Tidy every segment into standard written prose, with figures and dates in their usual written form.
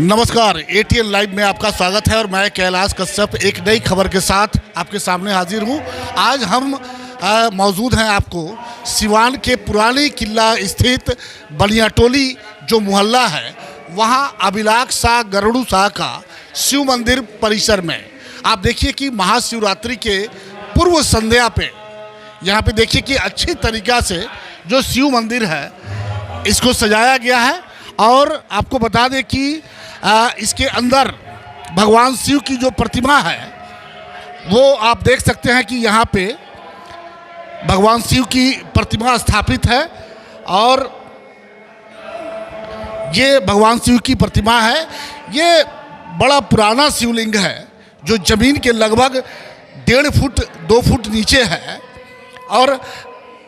नमस्कार, ATN live में आपका स्वागत है और मैं कैलाश कश्यप एक नई खबर के साथ आपके सामने हाजिर हूं। आज हम मौजूद हैं आपको सिवान के पुरानी किला स्थित बनियाटोली जो मोहल्ला है वहां अभिलाख शाह गरुड़ शाह का शिव मंदिर परिसर में। आप देखिए कि महाशिवरात्रि के पूर्व संध्या पे यहाँ पे देखिए कि अच्छी तरीक़ा से जो शिव मंदिर है इसको सजाया गया है। और आपको बता दें कि इसके अंदर भगवान शिव की जो प्रतिमा है वो आप देख सकते हैं कि यहाँ पे भगवान शिव की प्रतिमा स्थापित है और ये भगवान शिव की प्रतिमा है। ये बड़ा पुराना शिवलिंग है जो ज़मीन के लगभग 1.5 फुट 2 फुट नीचे है और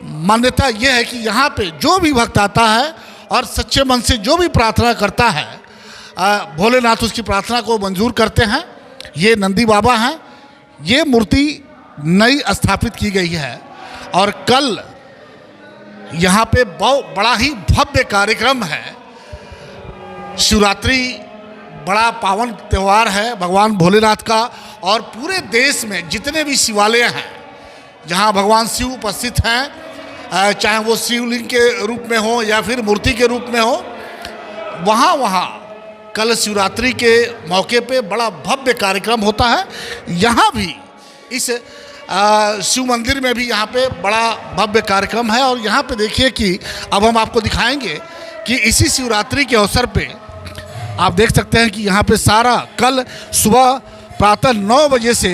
मान्यता ये है कि यहाँ पे जो भी भक्त आता है और सच्चे मन से जो भी प्रार्थना करता है भोलेनाथ उसकी प्रार्थना को मंजूर करते हैं। ये नंदी बाबा हैं। ये मूर्ति नई स्थापित की गई है और कल यहाँ पे बहुत बड़ा ही भव्य कार्यक्रम है। शिवरात्रि बड़ा पावन त्यौहार है भगवान भोलेनाथ का और पूरे देश में जितने भी शिवालय हैं जहाँ भगवान शिव उपस्थित हैं, चाहे वो शिवलिंग के रूप में हो या फिर मूर्ति के रूप में हो, वहाँ कल शिवरात्रि के मौके पे बड़ा भव्य कार्यक्रम होता है। यहाँ भी इस शिव मंदिर में भी यहाँ पे बड़ा भव्य कार्यक्रम है और यहाँ पे देखिए कि अब हम आपको दिखाएंगे कि इसी शिवरात्रि के अवसर पे आप देख सकते हैं कि यहाँ पे सारा कल सुबह प्रातः 9 बजे से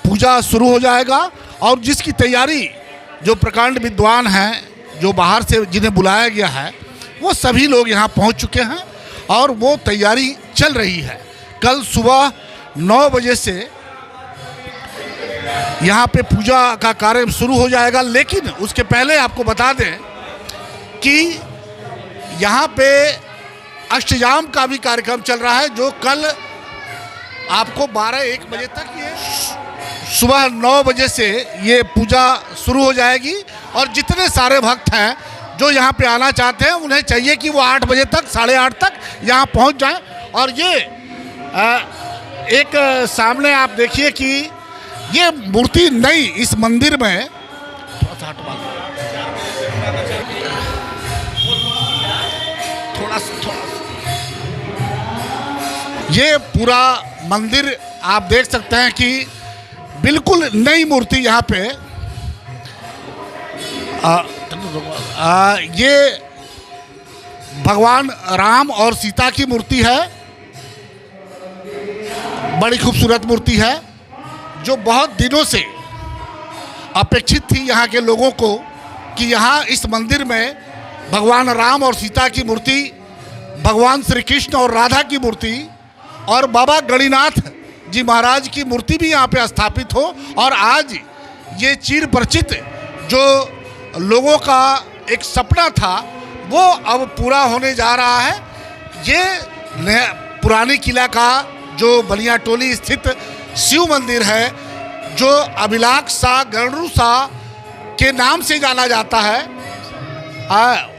पूजा शुरू हो जाएगा और जिसकी तैयारी जो प्रकांड विद्वान हैं जो बाहर से जिन्हें बुलाया गया है वो सभी लोग यहाँ पहुँच चुके हैं और वो तैयारी चल रही है। कल सुबह 9 बजे से यहाँ पे पूजा का कार्य शुरू हो जाएगा, लेकिन उसके पहले आपको बता दें कि यहाँ पे अष्टयाम का भी कार्यक्रम चल रहा है जो कल आपको 12-1 बजे तक ये सुबह 9 बजे से ये पूजा शुरू हो जाएगी और जितने सारे भक्त हैं जो यहाँ पे आना चाहते हैं उन्हें चाहिए कि वो 8 बजे तक 8:30 तक यहाँ पहुँच जाएं। और ये एक सामने आप देखिए कि ये मूर्ति नई इस मंदिर में थोड़ा ये पूरा मंदिर आप देख सकते हैं कि बिल्कुल नई मूर्ति यहाँ पे ये भगवान राम और सीता की मूर्ति है। बड़ी खूबसूरत मूर्ति है जो बहुत दिनों से अपेक्षित थी यहाँ के लोगों को कि यहाँ इस मंदिर में भगवान राम और सीता की मूर्ति, भगवान श्री कृष्ण और राधा की मूर्ति और बाबा गणिनाथ जी महाराज की मूर्ति भी यहाँ पे स्थापित हो। और आज ये चिर परिचित जो लोगों का एक सपना था वो अब पूरा होने जा रहा है। ये पुरानी किला का जो बलिया टोली स्थित शिव मंदिर है जो अभिलाख शाह गणरू शाह के नाम से जाना जाता है,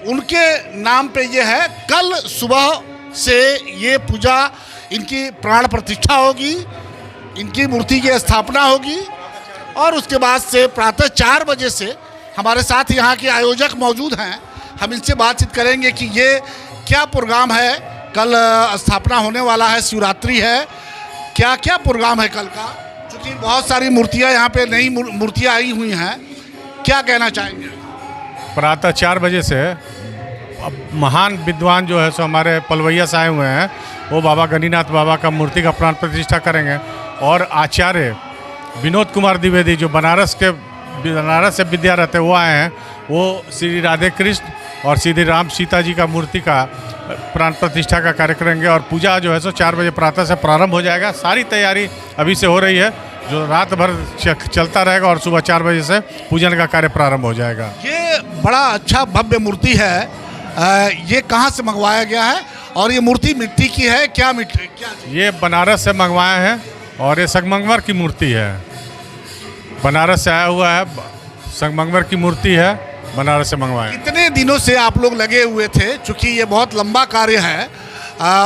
उनके नाम पे ये है। कल सुबह से ये पूजा इनकी प्राण प्रतिष्ठा होगी, इनकी मूर्ति की स्थापना होगी और उसके बाद से प्रातः 4 बजे से हमारे साथ यहाँ के आयोजक मौजूद हैं। हम इनसे बातचीत करेंगे कि ये क्या प्रोग्राम है। कल स्थापना होने वाला है, शिवरात्रि है, क्या क्या प्रोग्राम है कल का, क्योंकि बहुत सारी मूर्तियाँ यहाँ पे नई मूर्तियाँ आई हुई हैं, क्या कहना चाहेंगे? प्रातः 4 बजे से महान विद्वान जो है सो हमारे पलवैया से आए हुए हैं, वो बाबा गणिनाथ बाबा का मूर्ति का प्राण प्रतिष्ठा करेंगे और आचार्य विनोद कुमार द्विवेदी जो बनारस से विद्यारत है वो आए हैं, वो श्री राधे कृष्ण और श्री राम सीता जी का मूर्ति का प्राण प्रतिष्ठा का कार्य करेंगे और पूजा जो है सो 4 बजे प्रातः से प्रारंभ हो जाएगा। सारी तैयारी अभी से हो रही है जो रात भर चलता रहेगा और सुबह 4 बजे से पूजन का कार्य प्रारंभ हो जाएगा। ये बड़ा अच्छा भव्य मूर्ति है, ये कहाँ से मंगवाया गया है और ये मूर्ति मिट्टी की है? क्या मिट्टी क्या? ये बनारस से मंगवाए हैं और ये संगमरमर की मूर्ति है, बनारस से आया हुआ है, संगमरमर की मूर्ति है, बनारस से मंगवाए। कितने दिनों से आप लोग लगे हुए थे? चूँकि ये बहुत लंबा कार्य है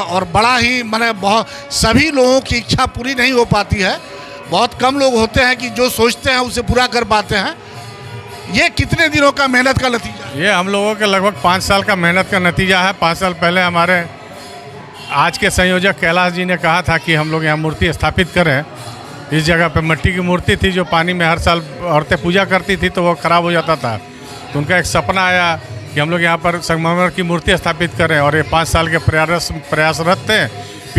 और बड़ा ही बहुत सभी लोगों की इच्छा पूरी नहीं हो पाती है, बहुत कम लोग होते हैं कि जो सोचते हैं उसे पूरा कर पाते हैं। ये कितने दिनों का मेहनत का नतीजा है? ये हम लोगों के लगभग 5 साल का मेहनत का नतीजा है। 5 साल पहले हमारे आज के संयोजक कैलाश जी ने कहा था कि हम लोग यहाँ मूर्ति स्थापित करें। इस जगह पे मिट्टी की मूर्ति थी जो पानी में हर साल औरतें पूजा करती थी तो वो ख़राब हो जाता था, तो उनका एक सपना आया कि हम लोग यहाँ पर संगमरमर की मूर्ति स्थापित करें और ये 5 साल के प्रयासरत थे।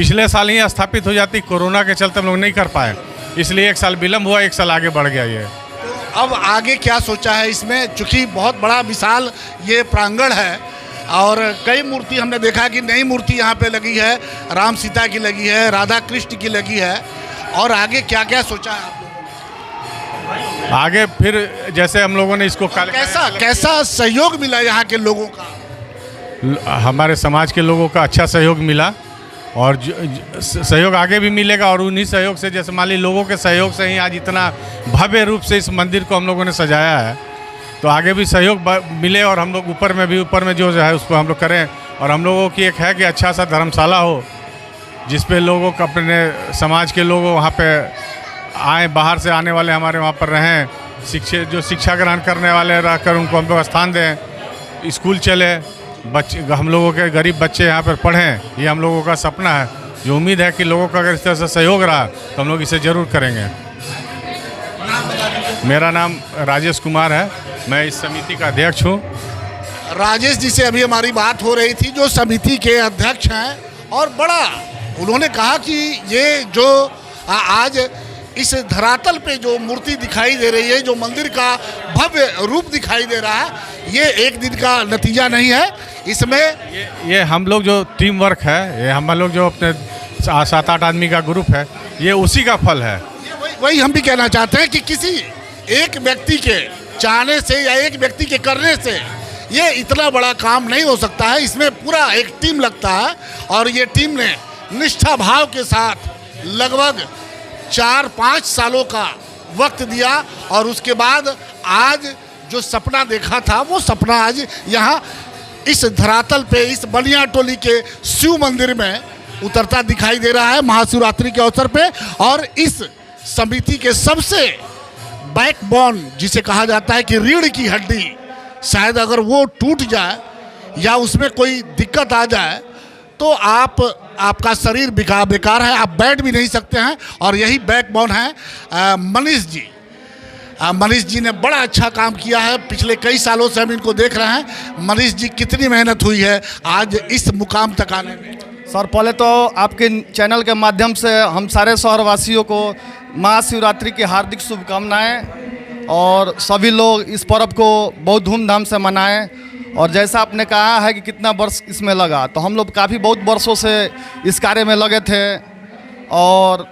पिछले साल ही स्थापित हो जाती, कोरोना के चलते हम लोग नहीं कर पाए, इसलिए 1 साल विलम्ब हुआ, 1 साल आगे बढ़ गया ये। अब आगे क्या सोचा है इसमें, चूँकि बहुत बड़ा विशाल ये प्रांगण है और कई मूर्ति हमने देखा कि नई मूर्ति यहाँ पे लगी है, राम सीता की लगी है, राधा कृष्ण की लगी है, और आगे क्या क्या सोचा है आप लोगों ने? आगे फिर जैसे हम लोगों ने इसको कैसा सहयोग मिला यहाँ के लोगों का? हमारे समाज के लोगों का अच्छा सहयोग मिला और सहयोग आगे भी मिलेगा, और उन्हीं सहयोग से, जैसे मान ली लोगों के सहयोग से ही आज इतना भव्य रूप से इस मंदिर को हम लोगों ने सजाया है, तो आगे भी सहयोग मिले और हम लोग ऊपर में जो है उसको हम लोग करें। और हम लोगों की एक है कि अच्छा सा धर्मशाला हो जिस पे लोगों को, अपने समाज के लोग वहाँ पे आए, बाहर से आने वाले हमारे वहाँ पर रहें, शिक्षा ग्रहण करने वाले रहकर उनको हम लोग स्थान दें, स्कूल चले, बच्चे, हम लोगों के गरीब बच्चे यहाँ पर पढ़ें, ये हम लोगों का सपना है। जो उम्मीद है कि लोगों का अगर इस तरह से सहयोग रहा तो हम लोग इसे ज़रूर करेंगे। मेरा नाम राजेश कुमार है, मैं इस समिति का अध्यक्ष हूँ। राजेश जी से अभी हमारी बात हो रही थी, जो समिति के अध्यक्ष हैं, और बड़ा उन्होंने कहा कि ये जो आज इस धरातल पे जो मूर्ति दिखाई दे रही है, जो मंदिर का भव्य रूप दिखाई दे रहा है, ये एक दिन का नतीजा नहीं है, इसमें ये हम लोग जो टीम वर्क है, ये हम लोग जो अपने 7-8 आदमी का ग्रुप है, ये उसी का फल है। वही हम भी कहना चाहते हैं कि किसी एक व्यक्ति के चाहने से या एक व्यक्ति के करने से ये इतना बड़ा काम नहीं हो सकता है, इसमें पूरा एक टीम लगता है, और ये टीम ने निष्ठा भाव के साथ लगभग 4-5 सालों का वक्त दिया, और उसके बाद आज जो सपना देखा था वो सपना आज यहाँ इस धरातल पे, इस बनिया टोली के शिव मंदिर में उतरता दिखाई दे रहा है महाशिवरात्रि के अवसर पे। और इस समिति के सबसे बैकबोन जिसे कहा जाता है कि रीढ़ की हड्डी, शायद अगर वो टूट जाए या उसमें कोई दिक्कत आ जाए तो आपका शरीर बेकार है, आप बैठ भी नहीं सकते हैं, और यही बैकबोन है मनीष जी। मनीष जी ने बड़ा अच्छा काम किया है, पिछले कई सालों से हम इनको देख रहे हैं। मनीष जी, कितनी मेहनत हुई है आज इस मुकाम तक आने में? सर, पहले तो आपके चैनल के माध्यम से हम सारे शहरवासियों को महाशिवरात्रि की हार्दिक शुभकामनाएं, और सभी लोग इस पर्व को बहुत धूमधाम से मनाएं। और जैसा आपने कहा है कि कितना वर्ष इसमें लगा, तो हम लोग बहुत वर्षों से इस कार्य में लगे थे, और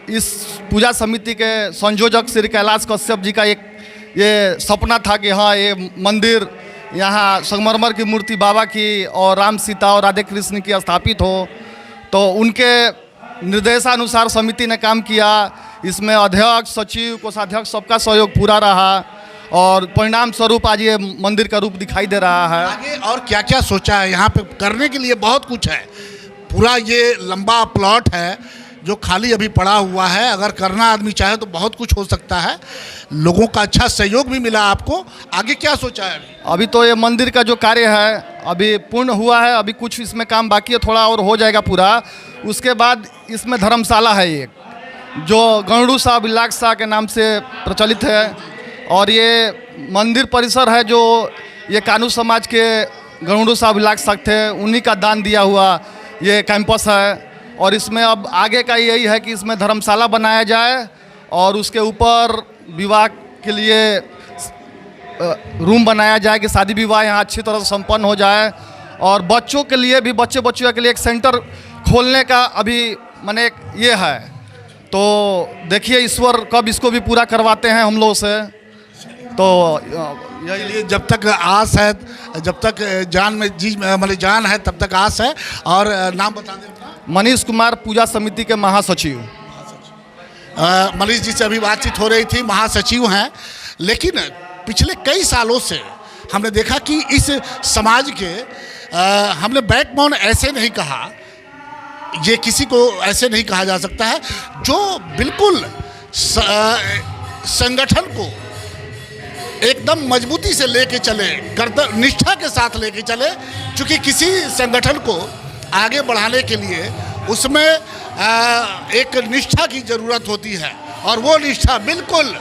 इस पूजा समिति के संयोजक श्री कैलाश कश्यप जी का ये सपना था कि हाँ, ये मंदिर यहाँ संगमरमर की मूर्ति बाबा की और राम सीता और राधे कृष्ण की स्थापित हो। तो उनके निर्देशानुसार समिति ने काम किया, इसमें अध्यक्ष, सचिव, कोषाध्यक्ष सबका सहयोग पूरा रहा, और परिणाम स्वरूप आज ये मंदिर का रूप दिखाई दे रहा है। आगे और क्या क्या सोचा है? यहाँ पे करने के लिए बहुत कुछ है, पूरा ये लंबा प्लॉट है जो खाली अभी पड़ा हुआ है, अगर करना आदमी चाहे तो बहुत कुछ हो सकता है। लोगों का अच्छा सहयोग भी मिला आपको, आगे क्या सोचा है? अभी तो ये मंदिर का जो कार्य है अभी पूर्ण हुआ है, अभी कुछ इसमें काम बाकी है, थोड़ा और हो जाएगा पूरा। उसके बाद इसमें धर्मशाला है एक, जो गणडू साहब इलाक शाह के नाम से प्रचलित है, और ये मंदिर परिसर है जो ये कानू समाज के गणडू साहब इलाक शाह थे, उन्हीं का दान दिया हुआ ये कैंपस है। और इसमें अब आगे का यही है कि इसमें धर्मशाला बनाया जाए, और उसके ऊपर विवाह के लिए रूम बनाया जाए कि शादी विवाह यहाँ अच्छी तरह से संपन्न हो जाए। और बच्चों के लिए भी, बच्चों के लिए एक सेंटर खोलने का अभी मैंने एक ये है, तो देखिए ईश्वर कब इसको भी पूरा करवाते हैं हम लोग से। तो ये जब तक आस है, जब तक जान में जी मतलब जान है तब तक आस है। और नाम बता दें? मनीष कुमार, पूजा समिति के महासचिव। मनीष जी से अभी बातचीत हो रही थी, महासचिव हैं। लेकिन पिछले कई सालों से हमने देखा कि इस समाज के हमने बैकबोन ऐसे नहीं कहा, ये किसी को ऐसे नहीं कहा जा सकता है, जो बिल्कुल संगठन को एकदम मजबूती से लेके चले, निष्ठा के साथ लेके चले। क्योंकि किसी संगठन को आगे बढ़ाने के लिए उसमें एक निष्ठा की ज़रूरत होती है, और वो निष्ठा बिल्कुल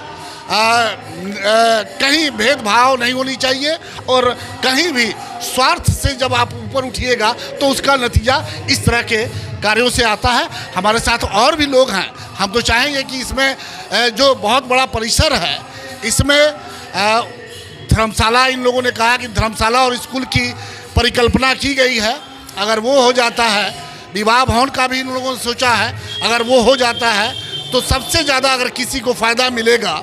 कहीं भेदभाव नहीं होनी चाहिए, और कहीं भी स्वार्थ से जब आप ऊपर उठिएगा तो उसका नतीजा इस तरह के कार्यों से आता है। हमारे साथ और भी लोग हैं। हम तो चाहेंगे कि इसमें जो बहुत बड़ा परिसर है, इसमें धर्मशाला, इन लोगों ने कहा कि धर्मशाला और स्कूल की परिकल्पना की गई है। अगर वो हो जाता है, विवाह भवन का भी इन लोगों ने सोचा है, अगर वो हो जाता है तो सबसे ज़्यादा अगर किसी को फ़ायदा मिलेगा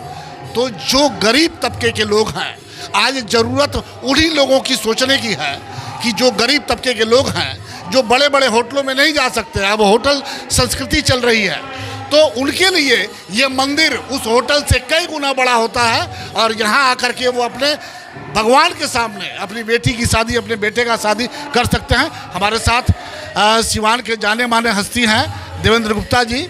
तो जो गरीब तबके के लोग हैं। आज ज़रूरत उन्हीं लोगों की सोचने की है कि जो गरीब तबके के लोग हैं, जो बड़े बड़े होटलों में नहीं जा सकते, अब होटल संस्कृति चल रही है, तो उनके लिए ये मंदिर उस होटल से कई गुना बड़ा होता है। और यहाँ आकर के वो अपने भगवान के सामने अपनी बेटी की शादी, अपने बेटे का शादी कर सकते हैं। हमारे साथ सिवान के जाने माने हस्ती हैं देवेंद्र गुप्ता जी।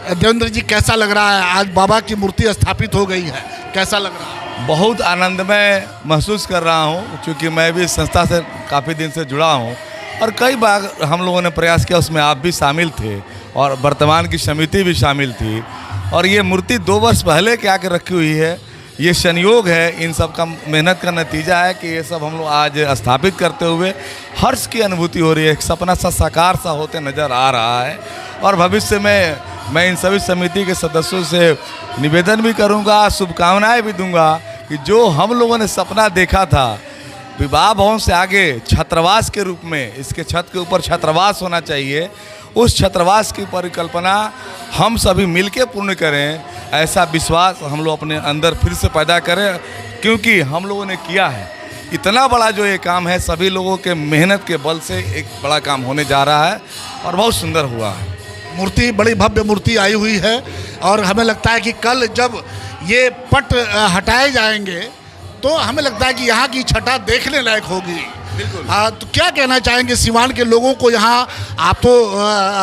देवेंद्र जी, कैसा लग रहा है आज बाबा की मूर्ति स्थापित हो गई है, कैसा लग रहा है? बहुत आनंदमय महसूस कर रहा हूँ, क्योंकि मैं भी इस संस्था से काफ़ी दिन से जुड़ा हूँ और कई बार हम लोगों ने प्रयास किया, उसमें आप भी शामिल थे और वर्तमान की समिति भी शामिल थी। और ये मूर्ति 2 वर्ष पहले के आके रखी हुई है। ये संयोग है, इन सब का मेहनत का नतीजा है कि ये सब हम लोग आज स्थापित करते हुए हर्ष की अनुभूति हो रही है। एक सपना सा साकार सा होते नज़र आ रहा है। और भविष्य में मैं इन सभी समिति के सदस्यों से निवेदन भी करूंगा, शुभकामनाएं भी दूंगा कि जो हम लोगों ने सपना देखा था विवाह भवन से आगे छात्रावास के रूप में, इसके छत के ऊपर छात्रावास होना चाहिए, उस छात्रावास की परिकल्पना हम सभी मिलके पूर्ण करें। ऐसा विश्वास हम लोग अपने अंदर फिर से पैदा करें, क्योंकि हम लोगों ने किया है इतना बड़ा जो ये काम है, सभी लोगों के मेहनत के बल से एक बड़ा काम होने जा रहा है और बहुत सुंदर हुआ है। मूर्ति, बड़ी भव्य मूर्ति आई हुई है और हमें लगता है कि कल जब ये पट हटाए जाएंगे तो हमें लगता है कि यहाँ की छटा देखने लायक होगी। बिल्कुल। तो क्या कहना चाहेंगे सिवान के लोगों को? यहाँ आप तो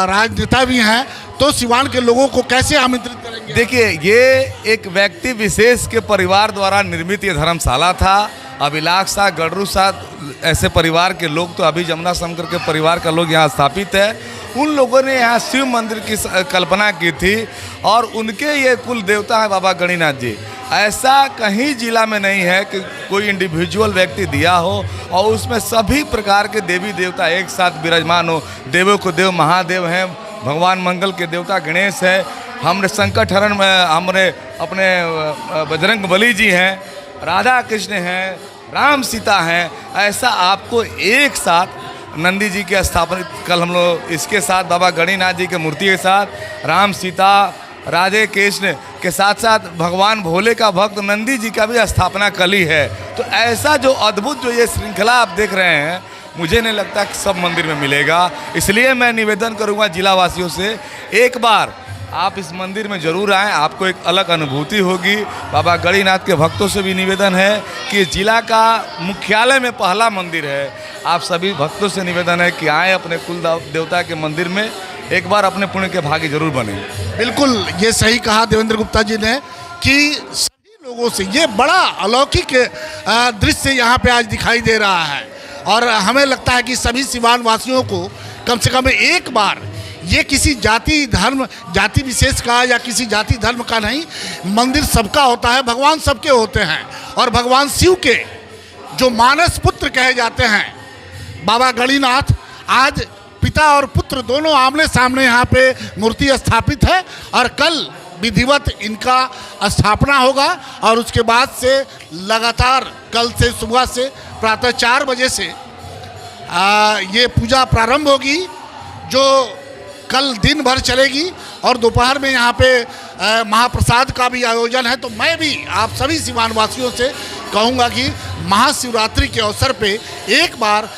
राजनेता भी हैं, तो सिवान के लोगों को कैसे आमंत्रित करेंगे? देखिए, ये एक व्यक्ति विशेष के परिवार द्वारा निर्मित ये धर्मशाला था। अभिलाष शाह, गडरू शाह ऐसे परिवार के लोग, तो अभी जमुना शंकर के परिवार का लोग यहाँ स्थापित है। उन लोगों ने यहाँ शिव मंदिर की कल्पना की थी और उनके ये कुल देवता है बाबा गणिनाथ जी। ऐसा कहीं जिला में नहीं है कि कोई इंडिविजुअल व्यक्ति दिया हो और उसमें सभी प्रकार के देवी देवता एक साथ विराजमान हो। देवों को देव महादेव हैं, भगवान मंगल के देवता गणेश है, हमने संकट हरण में हमने अपने बजरंग बली जी हैं, राधा कृष्ण हैं, राम सीता हैं। ऐसा आपको एक साथ नंदी जी के स्थापना, कल हम लोग इसके साथ बाबा गणिनाथ जी के मूर्ति के साथ राम सीता राधे कृष्ण के साथ साथ भगवान भोले का भक्त नंदी जी का भी स्थापना कल ही है। तो ऐसा जो अद्भुत जो ये श्रृंखला आप देख रहे हैं, मुझे नहीं लगता कि सब मंदिर में मिलेगा। इसलिए मैं निवेदन करूंगा जिला वासियों से, एक बार आप इस मंदिर में ज़रूर आएँ, आपको एक अलग अनुभूति होगी। बाबा गणिनाथ के भक्तों से भी निवेदन है कि जिला का मुख्यालय में पहला मंदिर है। आप सभी भक्तों से निवेदन है कि आएँ अपने कुल देवता के मंदिर में, एक बार अपने पुण्य के भागी जरूर बने। बिल्कुल, ये सही कहा देवेंद्र गुप्ता जी ने कि सभी लोगों से ये बड़ा अलौकिक दृश्य यहाँ पे आज दिखाई दे रहा है। और हमें लगता है कि सभी सिवान वासियों को कम से कम एक बार, ये किसी जाति धर्म, जाति विशेष का या किसी जाति धर्म का नहीं, मंदिर सबका होता है, भगवान सबके होते हैं। और भगवान शिव के जो मानस पुत्र कहे जाते हैं बाबा गणिनाथ, आज पिता और पुत्र दोनों आमने सामने यहाँ पे मूर्ति स्थापित है और कल विधिवत इनका स्थापना होगा। और उसके बाद से लगातार कल से सुबह से प्रातः 4 बजे से ये पूजा प्रारंभ होगी, जो कल दिन भर चलेगी और दोपहर में यहाँ पे महाप्रसाद का भी आयोजन है। तो मैं भी आप सभी सिवान वासियों से कहूँगा कि महाशिवरात्रि के अवसर पे एक बार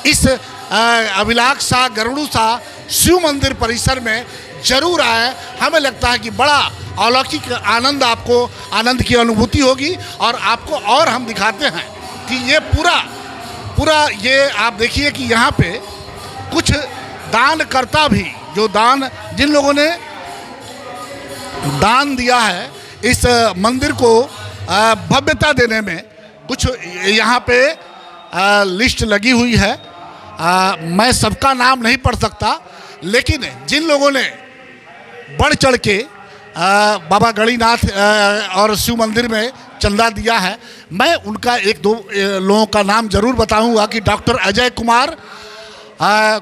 इस अभिलाष शाह गरुड़ शाह शिव मंदिर परिसर में जरूर आए। हमें लगता है कि बड़ा अलौकिक आनंद की अनुभूति होगी। और आपको और हम दिखाते हैं कि ये पूरा ये आप देखिए कि यहाँ पे कुछ दानकर्ता भी, जो जिन लोगों ने दान दिया है इस मंदिर को भव्यता देने में, कुछ यहाँ पे लिस्ट लगी हुई है। मैं सबका नाम नहीं पढ़ सकता, लेकिन जिन लोगों ने बढ़ चढ़ के बाबा गणिनाथ और शिव मंदिर में चंदा दिया है, मैं उनका 1-2 लोगों का नाम जरूर बताऊंगा कि डॉक्टर अजय कुमार,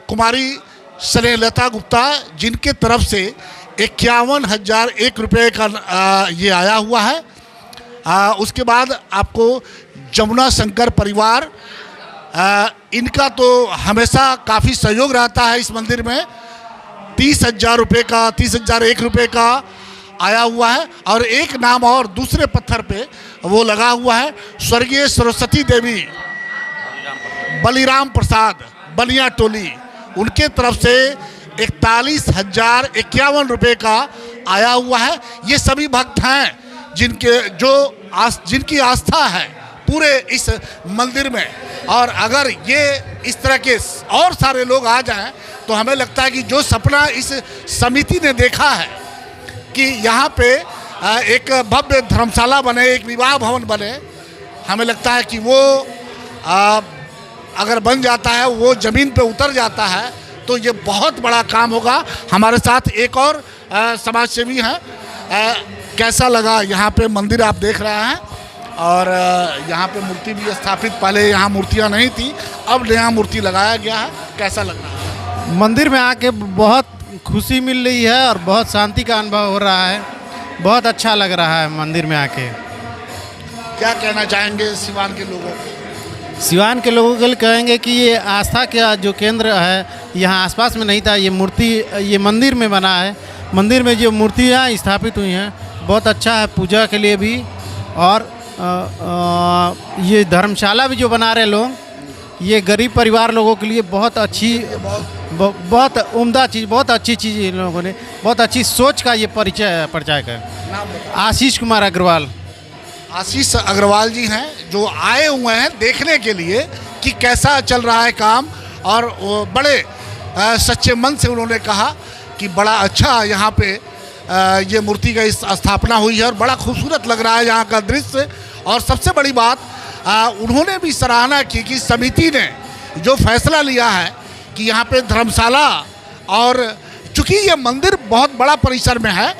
कुमारी स्नेहलता गुप्ता, जिनके तरफ से 51,001 रुपये का ये आया हुआ है। उसके बाद आपको जमुना शंकर परिवार, इनका तो हमेशा काफ़ी सहयोग रहता है इस मंदिर में। 30,000 रुपये का, 30,001 रुपये का आया हुआ है। और एक नाम और दूसरे पत्थर पे वो लगा हुआ है, स्वर्गीय सरस्वती देवी बलिराम प्रसाद बनिया टोली, उनके तरफ से 41,051 रुपये का आया हुआ है। ये सभी भक्त हैं जिनकी आस्था है पूरे इस मंदिर में। और अगर ये इस तरह के और सारे लोग आ जाएं तो हमें लगता है कि जो सपना इस समिति ने देखा है कि यहाँ पे एक भव्य धर्मशाला बने, एक विवाह भवन बने, हमें लगता है कि वो अगर बन जाता है, वो ज़मीन पे उतर जाता है, तो ये बहुत बड़ा काम होगा। हमारे साथ एक और समाज सेवी हैं। कैसा लगा यहाँ पे मंदिर आप देख रहे हैं, और यहाँ पे मूर्ति भी स्थापित, पहले यहाँ मूर्तियाँ नहीं थी, अब नया मूर्ति लगाया गया है, कैसा लग रहा है? मंदिर में आके बहुत खुशी मिल रही है और बहुत शांति का अनुभव हो रहा है। बहुत अच्छा लग रहा है मंदिर में आके। क्या कहना चाहेंगे सिवान के लोगों को? सिवान के लोगों के लिए कहेंगे कि ये आस्था का जो केंद्र है यहाँ आसपास में नहीं था, ये मंदिर में बना है। मंदिर में जो मूर्तियाँ स्थापित हुई हैं बहुत अच्छा है पूजा के लिए भी। और ये धर्मशाला भी जो बना रहे लोग, ये गरीब परिवार लोगों के लिए बहुत अच्छी, बहुत उम्दा चीज़, बहुत अच्छी चीज़ इन लोगों ने, बहुत अच्छी सोच का ये परिचय कर। आशीष कुमार अग्रवाल। आशीष अग्रवाल जी हैं जो आए हुए हैं देखने के लिए कि कैसा चल रहा है काम, और वो बड़े सच्चे मन से उन्होंने कहा कि बड़ा अच्छा यहाँ पे ये मूर्ति का स्थापना हुई है और बड़ा खूबसूरत लग रहा है यहाँ का दृश्य। और सबसे बड़ी बात, उन्होंने भी सराहना की कि समिति ने जो फैसला लिया है कि यहाँ पे धर्मशाला, और चूँकि ये मंदिर बहुत बड़ा परिसर में है,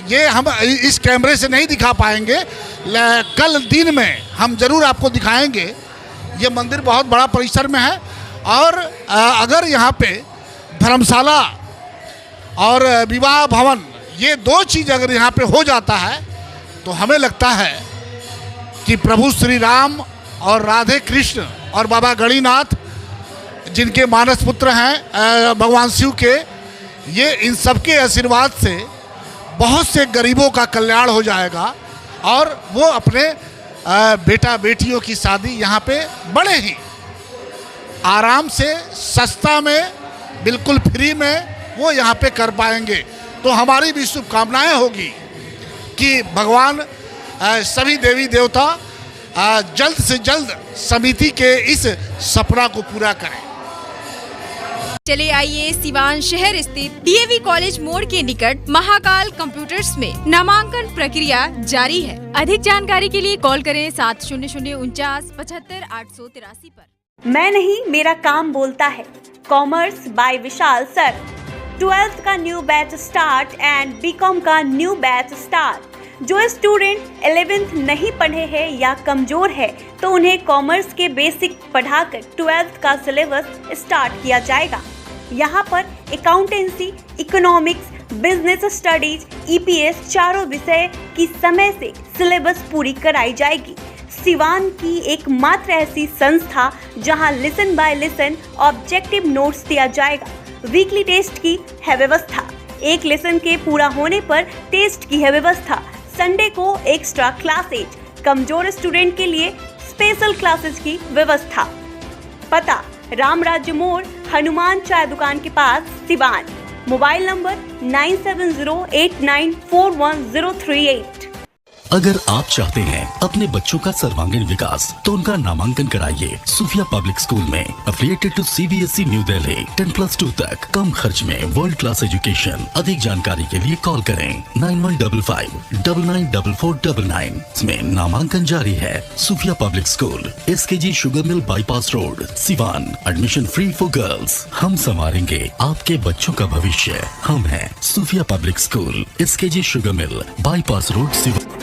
ये हम इस कैमरे से नहीं दिखा पाएंगे, कल दिन में हम ज़रूर आपको दिखाएंगे। ये मंदिर बहुत बड़ा परिसर में है, और अगर यहाँ पे धर्मशाला और विवाह भवन, ये दो चीज़ अगर यहाँ पे हो जाता है तो हमें लगता है कि प्रभु श्री राम और राधे कृष्ण और बाबा गणिनाथ, जिनके मानस पुत्र हैं भगवान शिव के, ये इन सबके आशीर्वाद से बहुत से गरीबों का कल्याण हो जाएगा, और वो अपने बेटा बेटियों की शादी यहाँ पे बड़े ही आराम से, सस्ता में, बिल्कुल फ्री में वो यहाँ पे कर पाएंगे। तो हमारी भी शुभकामनाएं होगी कि भगवान सभी देवी देवता जल्द से जल्द समिति के इस सपना को पूरा करें। चले आइए सिवान शहर स्थित डीएवी कॉलेज मोड़ के निकट महाकाल कंप्यूटर्स में नामांकन प्रक्रिया जारी है। अधिक जानकारी के लिए कॉल करें 7049475883 पर। मैं नहीं, मेरा काम बोलता है। Commerce by Vishal sir. 12th का new batch start and BCom का न्यू बैच स्टार्ट। जो स्टूडेंट 11th नहीं पढ़े हैं या कमजोर है तो उन्हें कॉमर्स के बेसिक पढ़ाकर 12th का सिलेबस स्टार्ट किया जाएगा। यहाँ पर accountancy, economics, business studies, EPS चारों विषय की समय से सिलेबस पूरी कराई जाएगी। सिवान की एकमात्र ऐसी संस्था जहां lesson by lesson objective notes दिया जाएगा। वीकली टेस्ट की है व्यवस्था। एक लेसन के पूरा होने पर टेस्ट की है व्यवस्था। संडे को एक्स्ट्रा क्लासेज, कमजोर स्टूडेंट के लिए स्पेशल क्लासेस की व्यवस्था। पता राम राज्य मोड़, हनुमान चाय दुकान के पास, सिवान। Mobile number 9708941038। अगर आप चाहते हैं अपने बच्चों का सर्वांगीण विकास तो उनका नामांकन कराइए सूफिया पब्लिक स्कूल में, affiliated to CBSE New Delhi. 10+2 तक कम खर्च में वर्ल्ड क्लास एजुकेशन। अधिक जानकारी के लिए कॉल करें 9155994499। इसमें नामांकन जारी है। Sufiya public school, SKG sugar mill bypass road, Siwan. Admission free for girls. हम संवारेंगे आपके बच्चों का भविष्य। हम हैं Sufiya public school, SKG sugar mill bypass road, Siwan.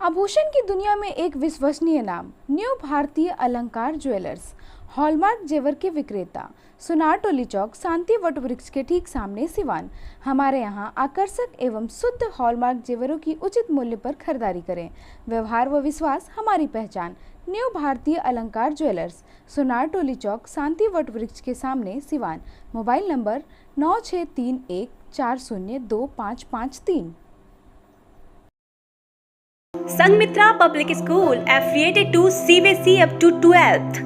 आभूषण की दुनिया में एक विश्वसनीय नाम न्यू भारतीय अलंकार ज्वेलर्स, हॉलमार्क जेवर के विक्रेता, सुनार टोली चौक, शांति वट वृक्ष के ठीक सामने सिवान। हमारे यहाँ आकर्षक एवं शुद्ध हॉलमार्क जेवरों की उचित मूल्य पर खरीदारी करें। व्यवहार व विश्वास हमारी पहचान। न्यू भारतीय अलंकार ज्वेलर्स, सुनार टोली चौक, शांति वट वृक्ष के सामने Siwan. Mobile number 9631402553। Sanghamitra public school affiliated to CBSE up to 12th,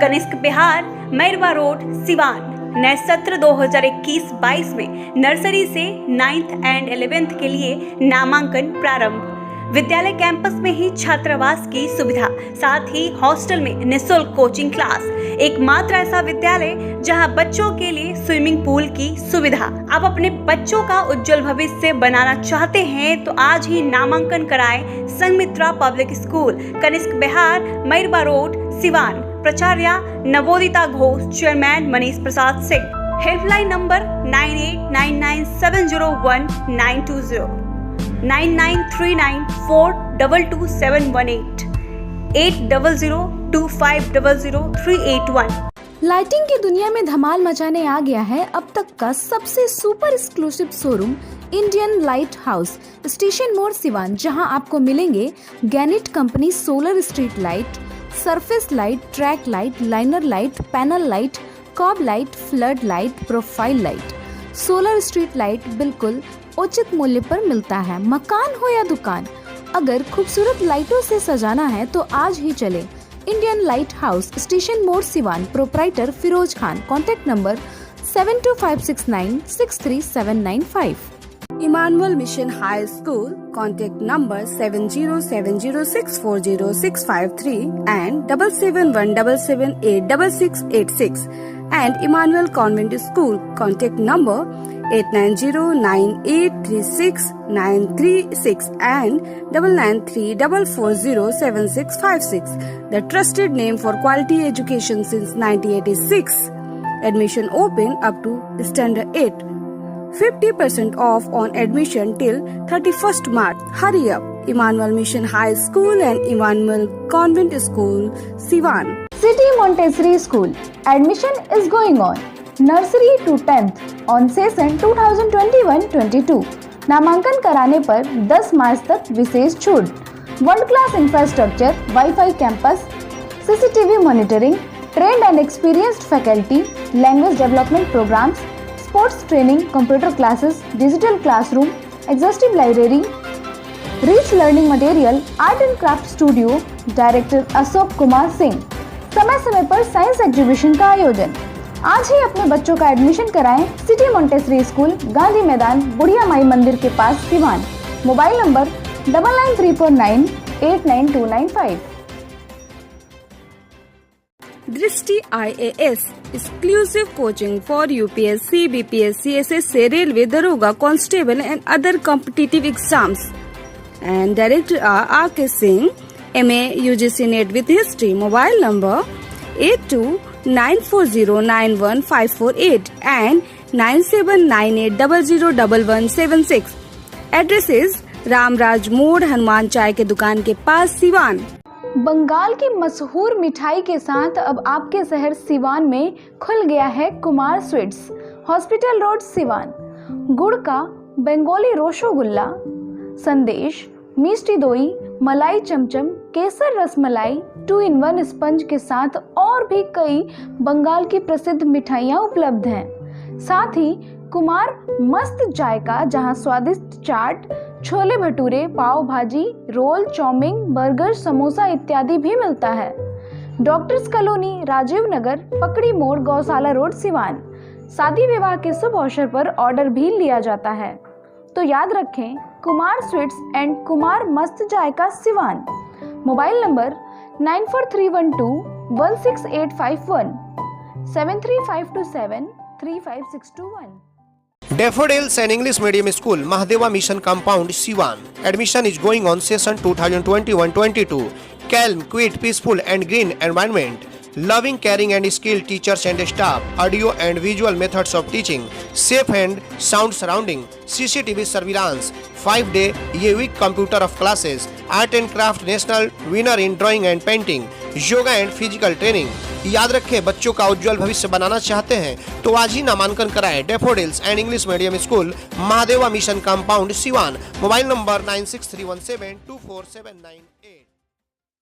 Kanishk Bihar, Mairwa road, Siwan. नए सत्र 2021-22 में नर्सरी से 9th एंड 11th के लिए नामांकन प्रारंभ। विद्यालय कैंपस में ही छात्रावास की सुविधा, साथ ही हॉस्टल में निःशुल्क कोचिंग क्लास। एकमात्र ऐसा विद्यालय जहां बच्चों के लिए स्विमिंग पूल की सुविधा। आप अपने बच्चों का उज्जवल भविष्य बनाना चाहते हैं तो आज ही नामांकन कराएं Sanghamitra public school, Kanishka Bihar, Mairwa road, Siwan. प्राचार्य Navodita Ghosh, chairman Manish Prasad Singh. Helpline number 9899701920, 9939422718, 8002500381। Lighting की दुनिया में धमाल मचाने आ गया है अब तक का सबसे super exclusive showroom Indian light house, station मोड़, सिवान, जहां आपको मिलेंगे Gannet company solar street light, surface light, track light, liner light, panel light, cob light, flood light, profile light. Solar street light बिल्कुल उचित मूल्य पर मिलता है। मकान हो या दुकान, अगर खूबसूरत लाइटों से सजाना है तो आज ही चले इंडियन लाइट हाउस, स्टेशन मोड़, Siwan. Proprietor Firoz Khan. Contact number 7256963795। Emmanuel Mission High School, contact number 7070640653 and 7717786686, and Emmanuel Convent School, contact number 8909836936 and 9934407656. The trusted name for quality education since 1986. Admission open up to standard 8. 50% off on admission till 31st March. Hurry up! Emmanuel Mission High School and Emmanuel Convent School, Siwan. City Montessori School. Admission is going on. Nursery to 10th on session 2021-22. नामांकन कराने पर 10 मार्च तक विशेष छूट। World class infrastructure, WiFi campus, CCTV monitoring, trained and experienced faculty, language development programmes, sports training, computer classes, digital classroom, exhaustive library, rich learning material, art and craft studio. Director Ashok Kumar Singh. समय समय पर science exhibition का आयोजन। आज ही अपने बच्चों का admission कराएं सिटी मोंटेसरी स्कूल, गांधी मैदान, बुढ़िया माई मंदिर के पास, सिवान। Mobile number 9934989295। दृष्टि IAS, exclusive coaching for UPSC, BPSC, SSC, Railway, Daroga, Constable and other competitive exams. And Director R.K. Singh, MA UGC NET with History. Mobile number 8294091548 and 9798001176. Address is Ramraj मोड़, हनुमान चाय के दुकान के पास, सिवान। बंगाल की मशहूर मिठाई के साथ अब आपके शहर सिवान में खुल गया है Kumar sweets, hospital road, Siwan. गुड़ का बंगाली रसगुल्ला, संदेश, मिष्टी दोई, मलाई चमचम, केसर रसमलाई, 2-in-1 स्पंज के साथ और भी कई बंगाल की प्रसिद्ध मिठाइयाँ उपलब्ध हैं। साथ ही कुमार मस्त जायका, जहां स्वादिष्ट चाट, छोले भटूरे, पाव भाजी, रोल, चाउमीन, बर्गर, समोसा इत्यादि भी मिलता है। डॉक्टर्स कॉलोनी, राजीव नगर, पकड़ी मोड़, गौशाला रोड, सिवान। शादी विवाह के शुभ अवसर पर ऑर्डर भी लिया जाता है, तो याद रखें कुमार स्वीट्स एंड कुमार मस्त जायका, Siwan. Mobile number 9431216851, 735273561। Daffodils and English Medium School, Mahadeva Mission Compound, Siwan. Admission is going on session 2021-22. Calm, quiet, peaceful and green environment. loving, caring and skilled teachers and staff, audio and visual methods of teaching, safe and sound surrounding, CCTV surveillance, 5-day ये week computer of classes, art and craft national winner in drawing and painting, yoga and physical training. याद रखें, बच्चों का उज्जवल भविष्य बनाना चाहते हैं तो आज ही नामांकन कराएं daffodils and English medium school, Mahadeva mission compound, Siwan. Mobile number 9631724798।